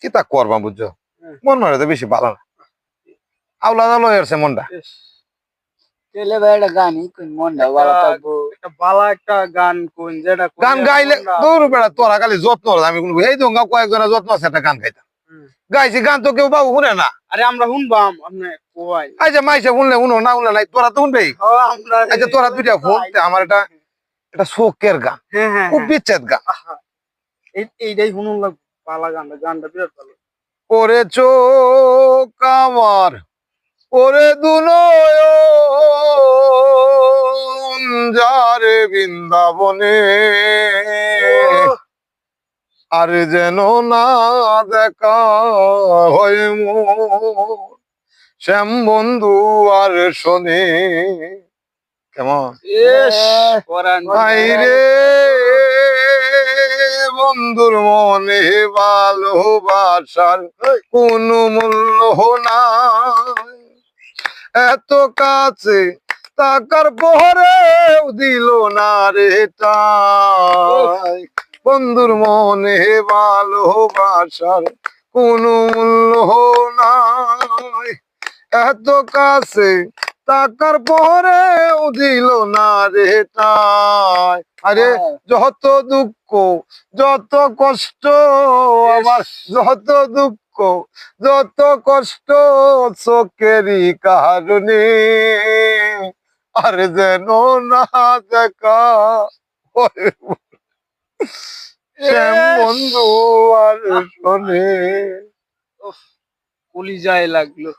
কি তা করবা বুঝছো, মন মারে তো বেশি ভালো না, আওলা দালো এরছে মনটা। তেলে ভাই একটা গানই কোন মনটা ভালো থাকবো। একটা বালা একটা গান কোন যেটা গান গাইলে দূর বেড়া, তোরা খালি যত্ন আমি কোনো এই তো কয়েকজনের যত্ন আছে একটা গান গাইতাম, গাইছি গান তো কেউ বাবু শুনে না। আরে আমরা শুনবাম আপনি কই আচ্ছা মাইসে শুনলে শুনো না শুনলে নাই, তোরা তো শুনবেই। আমরা আচ্ছা তোরা দুইটা শুনতে, আমার এটা শোকের গান, হ্যাঁ হ্যাঁ খুব বিচ্ছেদ গান। এইটাই শুনুন লাগবে, বালা গানটা, গানটা বিরাট ভালো। ওরে চোখ আমার, ওরে দুনয়ন যারে বৃন্দাবনে, আর যেন না দেখা হয় মোর শ্যাম বন্ধু আর শোনে। কেমন ইস পরান ভাই রে, বন্ধুর মনে ভালোবাসার কোনো মূল্য নাই, এত কাছে তাকার পরেও দিল না রে টাই, বন্ধুর মনে ভালোবাসার কোনো মূল্য নাই, এত কাছে তাকার পরেও দিল না রে টাই। আরে যত দুঃখ যত কষ্ট আমার, যত দুঃখ যত কষ্ট চোখেরই কারণে, আর যেন না দেখা হয় শ্যাম বন্ধু আর শোনে। কলিজায় লাগলো।